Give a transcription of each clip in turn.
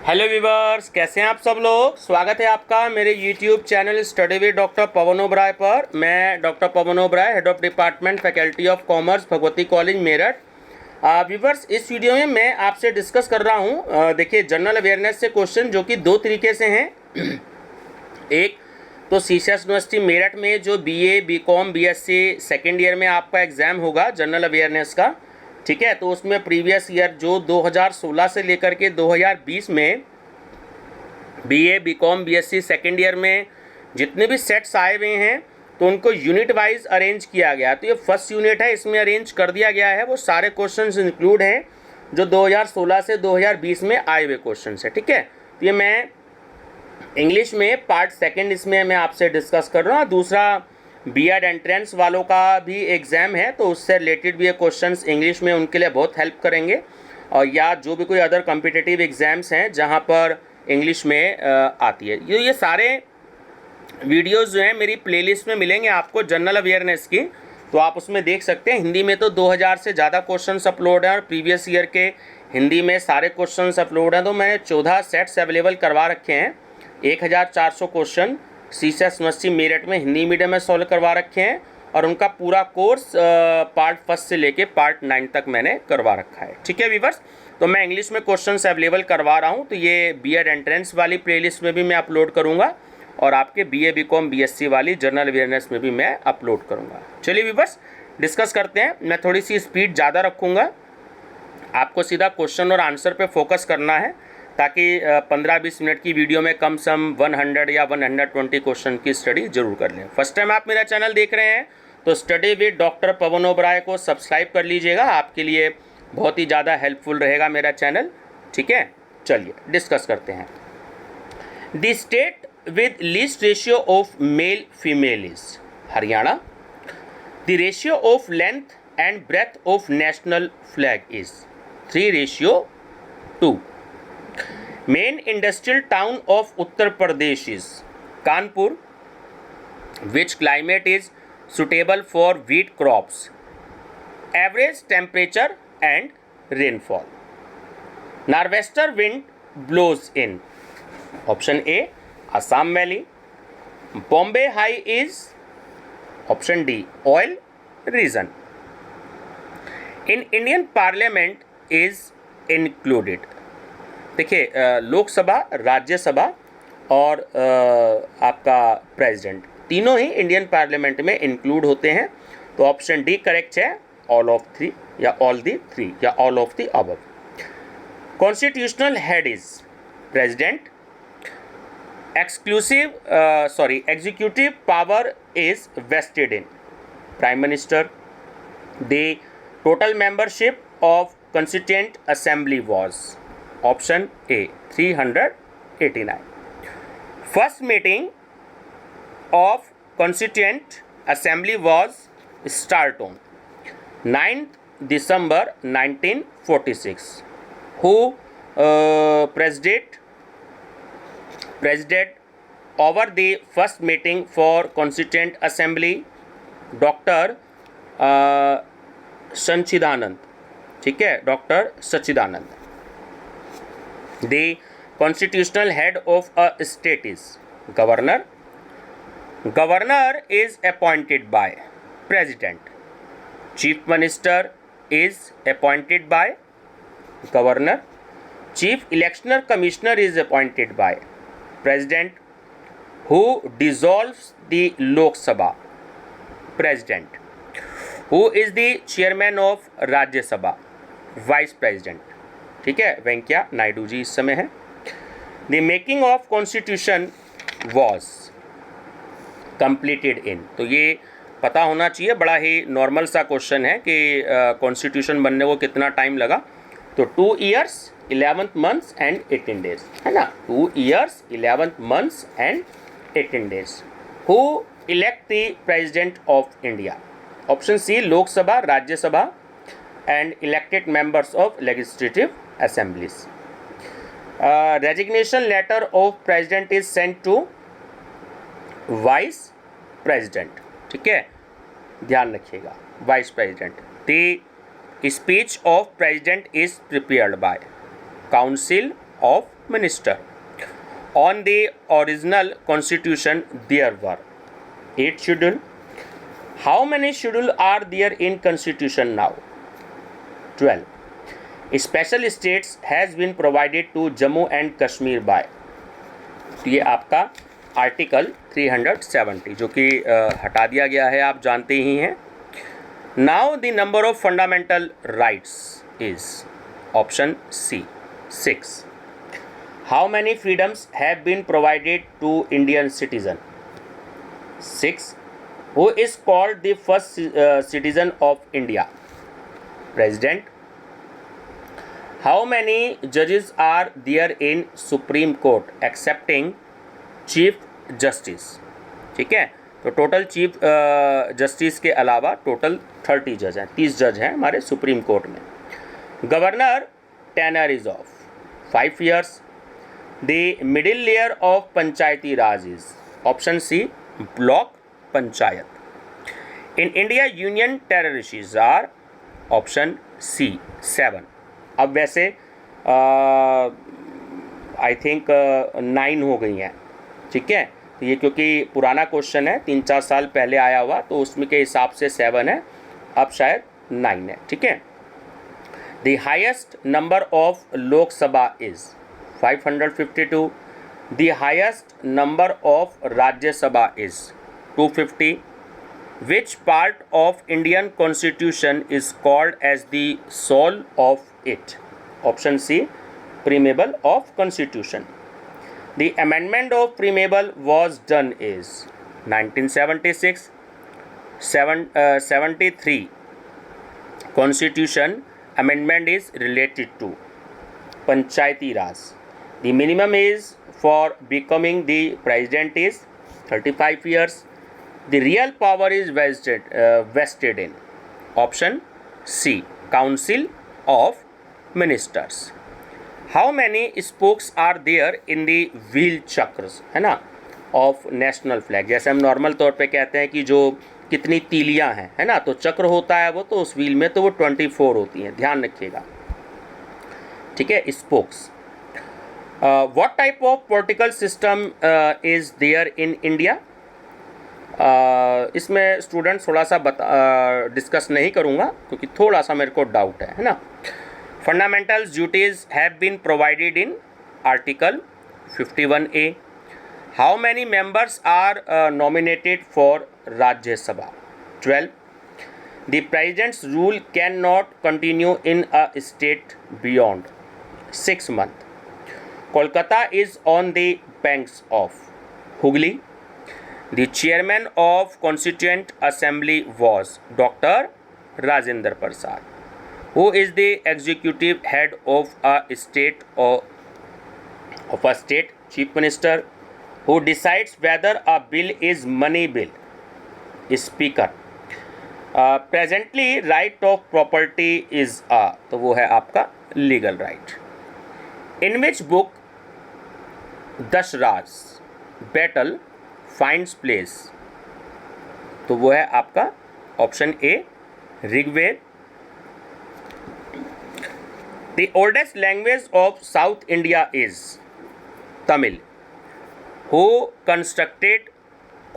Hello viewers, कैसे हैं आप सब लोग। स्वागत है आपका मेरे YouTube channel study with doctor Pawan Oberoi पर। मैं doctor Pawan Oberoi, head of department faculty of commerce, Bhagwati college Meerut. Viewers, इस वीडियो में मैं आपसे डिस्कस कर रहा हूं देखिए जनरल अवेयरनेस से क्वेश्चन जो कि दो तरीके से हैं। एक तो सीसीएस यूनिवर्सिटी मेरठ में जो BA, BCom, BSc second year में आपका एग्ज़ाम होगा जनरल अवेयरनेस का, ठीक है। तो उसमें प्रीवियस ईयर जो 2016 से लेकर के 2020 में BA, BCom, BSc second year में जितने भी सेट्स आए हुए हैं तो उनको यूनिट वाइज अरेंज किया गया। तो ये फर्स्ट यूनिट है, इसमें अरेंज कर दिया गया है। वो सारे क्वेश्चंस इंक्लूड हैं जो 2016 से 2020 में आए हुए क्वेश्चंस है, ठीक है। तो ये मैं इंग्लिश में पार्ट सेकेंड इसमें मैं आपसे डिस्कस कर रहा हूँ। दूसरा बीएड एंट्रेंस वालों का भी एग्ज़ाम है तो उससे रिलेटेड भी ये क्वेश्चंस इंग्लिश में उनके लिए बहुत हेल्प करेंगे। और या जो भी कोई अदर कॉम्पिटिटिव एग्ज़ाम्स हैं जहाँ पर इंग्लिश में आती है। ये सारे वीडियोज़ जो हैं मेरी प्लेलिस्ट में मिलेंगे आपको जनरल अवेयरनेस की, तो आप उसमें देख सकते हैं। हिंदी में तो 2000 से ज़्यादा क्वेश्चंस अपलोड हैं और प्रीवियस ईयर के हिंदी में सारे क्वेश्चंस अपलोड हैं। तो मैंने 14 सेट्स अवेलेबल करवा रखे हैं। 1400 क्वेश्चन सीसीएस यूनिवर्सिटी मेरठ में हिंदी मीडियम में सॉल्व करवा रखे हैं और उनका पूरा कोर्स पार्ट फर्स्ट से लेके पार्ट 9 तक मैंने करवा रखा है, ठीक है व्यूअर्स। तो मैं इंग्लिश में क्वेश्चंस अवेलेबल करवा रहा हूँ, तो ये बीएड एंट्रेंस वाली प्लेलिस्ट में भी मैं अपलोड करूँगा और आपके बीए, बीकॉम, बीएससी वाली जनरल अवेयरनेस में भी मैं अपलोड करूँगा। चलिए व्यूअर्स, डिस्कस करते हैं। मैं थोड़ी सी स्पीड ज़्यादा रखूँगा, आपको सीधा क्वेश्चन और आंसर पे फोकस करना है ताकि 15-20 मिनट की वीडियो में कम से कम 100 या 120 क्वेश्चन की स्टडी जरूर कर लें। फर्स्ट टाइम आप मेरा चैनल देख रहे हैं तो study with doctor Pawan Oberoi को सब्सक्राइब कर लीजिएगा, आपके लिए बहुत ही ज़्यादा हेल्पफुल रहेगा मेरा चैनल, ठीक है। चलिए डिस्कस करते हैं। The state with least ratio of male female is Haryana. The ratio of length and breadth of national flag is 3:2। Main industrial town of Uttar Pradesh is Kanpur. Which climate is suitable for wheat crops? Average temperature and rainfall. Nor'wester wind blows in. Option A, Assam Valley. Bombay High is option D, oil region. In Indian Parliament is included. देखिए लोकसभा, राज्यसभा और आपका president तीनों ही Indian parliament में include होते हैं। तो option D correct है, ऑल ऑफ थ्री या ऑल दी थ्री या all of the above. Constitutional head is president. Executive power is vested in prime minister. The total membership of constituent assembly was option A 389। First meeting of constituent assembly was start on 9th December 1946. Who presided over the first meeting for constituent assembly? Doctor Sachchidanand, ठीक है, doctor Sachchidanand. The constitutional head of a state is governor. Governor is appointed by president. Chief minister is appointed by governor. Chief electional commissioner is appointed by president. Who dissolves the Lok Sabha? President. Who is the chairman of Rajya Sabha? Vice president, ठीक है, वेंकैया नायडू जी इस समय है। The making of constitution was completed in, तो ये पता होना चाहिए, बड़ा ही नॉर्मल सा क्वेश्चन है कि कॉन्स्टिट्यूशन बनने को कितना टाइम लगा। तो 2 years 11 months and 18 days, है ना। 2 years 11 months and 18 days. Who elect the president of India? Option C Lok Sabha, Rajya Sabha and elected members of legislative assemblies. Resignation letter of president is sent to vice president, ठीक है, ध्यान रखिएगा, vice president. The speech of president is prepared by council of minister. On the original constitution there were 8 schedule. How many schedule are there in constitution now? 12. Special states has been provided to Jammu and Kashmir by. तो ये आपका article 370 जो कि हटा दिया गया है, आप जानते ही हैं. Now the number of fundamental rights is option C 6. How many freedoms have been provided to Indian citizen? 6. Who is called the first citizen of India? President. How many जजेस are there in supreme court excepting chief justice? ठीक है, तो total chief justice के अलावा total 30 जज हैं, 30 जज हैं हमारे सुप्रीम कोर्ट में. Governor tenure is of 5 years. The middle layer of Panchayati Raj is option C block panchayat. In India union territories are option C 7. अब वैसे आई थिंक 9 हो गई हैं. ठीक है, तो ये क्योंकि पुराना क्वेश्चन है, 3-4 साल पहले आया हुआ, तो उसमें के हिसाब से 7 है, अब शायद 9 है. ठीक है. The highest number of Lok Sabha is 552. The highest number of Rajya Sabha is 250. Which part of Indian Constitution is called as the soul of it? Option C, preamble of Constitution. The amendment of preamble was done is 1976. 73 Constitution amendment is related to Panchayati Raj. The minimum age for becoming the president is 35 years. The real power is vested in option C, Council of Ministers. How many spokes are there in the wheel chakras, है ना, of national flag? जैसे हम normal तौर पे कहते हैं कि जो कितनी तीलियां हैं, है ना, तो चक्र होता है वो, तो उस व्हील में तो वो 24 होती हैं, ध्यान रखिएगा. ठीक है, spokes. What type of political system is there in India? इसमें स्टूडेंट थोड़ा सा डिस्कस नहीं करूँगा क्योंकि थोड़ा सा मेरे को डाउट है ना. Fundamental duties have been provided in article 51A. How many members are nominated for Rajya Sabha? 12. The president's rule can not continue in a state beyond 6 months. Kolkata is on the banks of Hooghly. The chairman of Constituent Assembly was Dr. Rajendra Prasad. Who is the executive head of a state chief minister? Who decides whether a bill is money bill? Speaker. Presently right of property is तो वो है आपका legal right. In which book दशराज battle finds place? तो वो है आपका option A Rigveda. The oldest language of South India is Tamil. Who constructed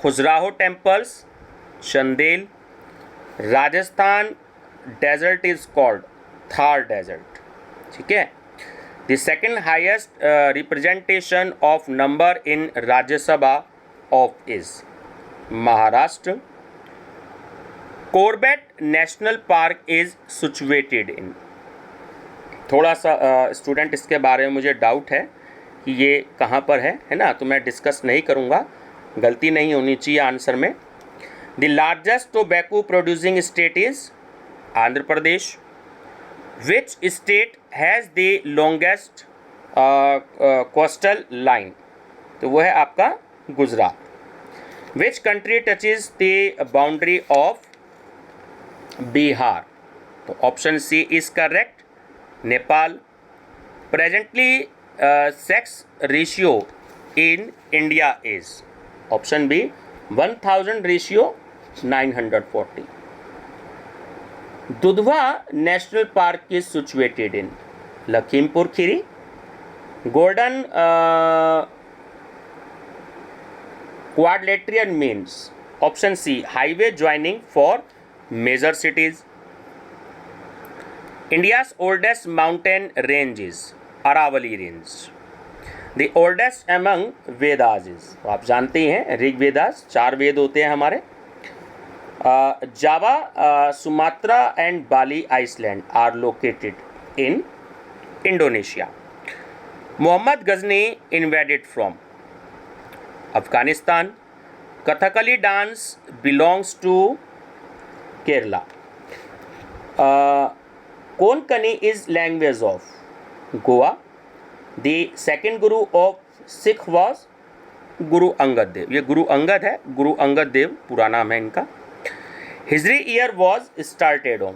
Khajuraho temples? Chandel. Rajasthan desert is called Thar desert. ठीक है. The second highest representation of number in Rajya Sabha of is Maharashtra. Corbett national park is situated in. थोड़ा सा student इसके बारे में मुझे doubt है कि ये कहाँ पर है ना, तो मैं डिस्कस नहीं करूँगा, गलती नहीं होनी चाहिए आंसर में. The largest tobacco producing state is Andhra Pradesh. Which state has the longest coastal line? तो वो है आपका Gujarat. Which country touches the boundary of Bihar? तो option C is correct, Nepal. Presently sex ratio in India is option B 1000 ratio 940. Dudhwa national park is situated in Lakhimpur Kheri, golden quadrilateral means option C highway joining for major cities. India's oldest mountain range is Aravalli range. The oldest among Vedas is, आप जानते ही हैं ऋग्वेदास, 4 वेद होते हैं हमारे. Java, Sumatra and Bali island are located in Indonesia. Mohammad Ghazni invaded from Afghanistan. Kathakali dance belongs to Kerala. Konkani is language of Goa. The second Guru of Sikh was Guru Angad देव. ये गुरु अंगद है, गुरु अंगद देव पूरा नाम है इनका. Hijri year was started on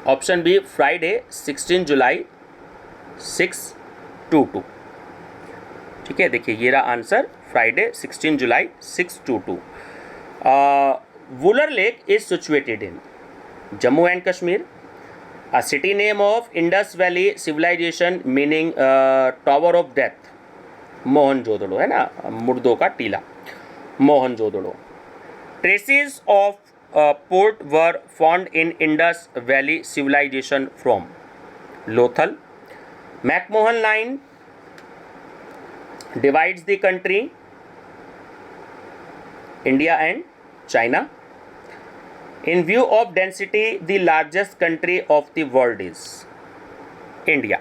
option B Friday 16 July 622. ठीक है, देखिए ये रहा answer, Friday 16 July 622. Wular lake is situated in Jammu and Kashmir. A city name of Indus Valley civilization meaning Tower of Death, Mohenjodaro है ना, मुर्दों का टीला, Mohenjodaro. Traces of port were found in Indus Valley civilization from Lothal. McMahon Line divides the country India and China. In view of density, the largest country of the world is India.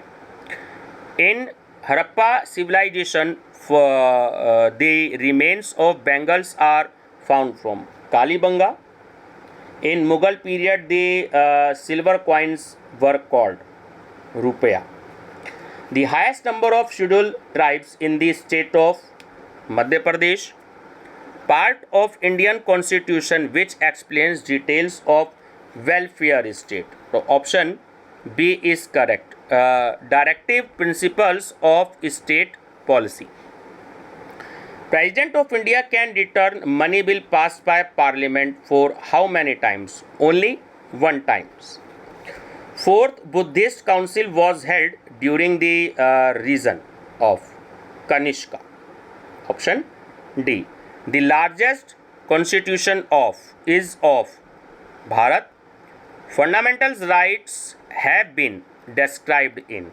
In Harappa civilization, the remains of bangles are found from Kalibanga. In Mughal period, the silver coins were called rupiah. The highest number of scheduled tribes in the state of Madhya Pradesh. Part of Indian Constitution which explains details of welfare state. So option B is correct. Directive principles of state policy. President of India can return money bill passed by Parliament for how many times? Only 1 time. Fourth Buddhist council was held during the reign of Kanishka. Option D. The largest constitution is of Bharat. Fundamental rights have been described in.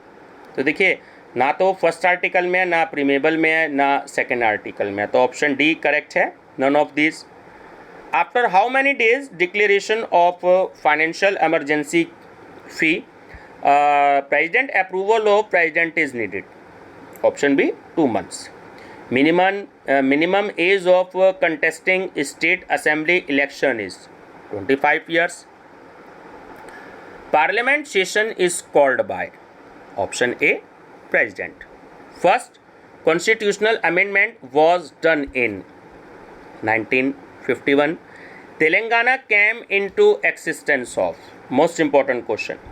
तो देखिए ना तो first article में है, ना preamble में है, ना सेकेंड आर्टिकल में है, तो ऑप्शन डी करेक्ट है. None of this. After how many days declaration of financial emergency fee president approval of president is needed. Option B 2 months. Minimum age of contesting state assembly election is 25 years. Parliament session is called by option A President. First constitutional amendment was done in 1951. Telangana came into existence of, most important question,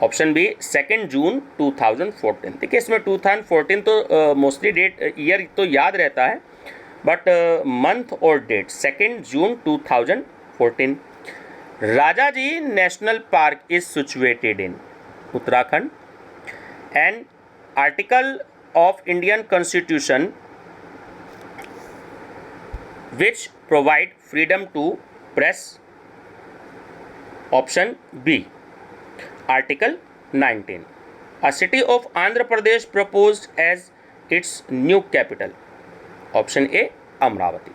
option B 2 जून 2014. देखिए इसमें 2014 तो mostly date year तो याद रहता है, but month और date 2 June 2014. Rajaji national park is situated in Uttarakhand. An article of Indian constitution which provide freedom to press. Option B Article 19. A city of Andhra Pradesh proposed as its new capital. Option A Amravati.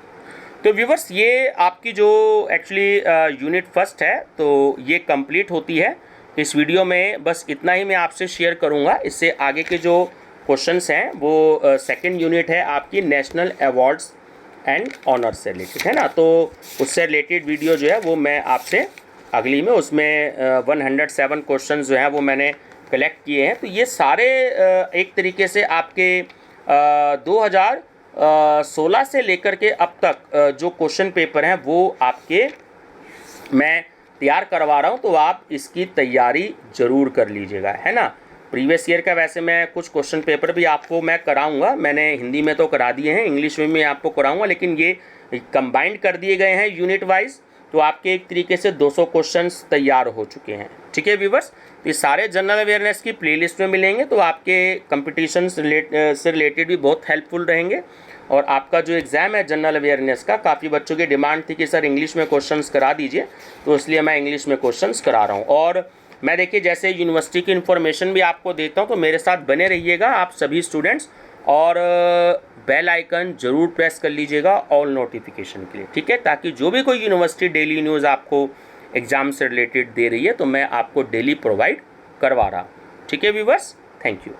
तो viewers ये आपकी जो actually unit first है तो ये complete होती है. इस वीडियो में बस इतना ही मैं आपसे शेयर करूँगा. इससे आगे के जो क्वेश्चंस हैं वो सेकेंड यूनिट है आपकी नेशनल अवार्ड्स एंड ऑनर्स से रिलेटेड है ना, तो उससे रिलेटेड वीडियो जो है वो मैं आपसे अगली में, उसमें 107 क्वेश्चंस जो हैं वो मैंने कलेक्ट किए हैं. तो ये सारे एक तरीके से आपके 2016 से लेकर के अब तक जो क्वेश्चन पेपर हैं वो आपके मैं तैयार करवा रहा हूं, तो आप इसकी तैयारी ज़रूर कर लीजिएगा है ना. प्रीवियस ईयर का वैसे मैं कुछ क्वेश्चन पेपर भी आपको मैं कराऊंगा, मैंने हिंदी में तो करा दिए हैं, इंग्लिश में मैं आपको कराऊंगा, लेकिन ये कंबाइंड कर दिए गए हैं यूनिट वाइज, तो आपके एक तरीके से 200 क्वेश्चंस तैयार हो चुके हैं. ठीक. ठीक है व्यूवर्स, ये सारे जनरल अवेयरनेस की प्लेलिस्ट में मिलेंगे, तो आपके कंपटीशन से रिलेटेड भी बहुत हेल्पफुल रहेंगे। और आपका जो एग्ज़ाम है जनरल अवेयरनेस का, काफ़ी बच्चों की डिमांड थी कि सर इंग्लिश में क्वेश्चंस करा दीजिए, तो इसलिए मैं इंग्लिश में क्वेश्चंस करा रहा हूँ। और मैं देखिए जैसे यूनिवर्सिटी की इन्फॉर्मेशन भी आपको देता हूँ, तो मेरे साथ बने रहिएगा आप सभी स्टूडेंट्स, और बेल आइकन ज़रूर प्रेस कर लीजिएगा ऑल नोटिफिकेशन के लिए, ठीक है, ताकि जो भी कोई यूनिवर्सिटी डेली न्यूज़ आपको एग्ज़ाम से रिलेटेड दे रही है तो मैं आपको डेली प्रोवाइड करवा रहा हूँ। ठीक है व्यूवर्स, थैंक यू।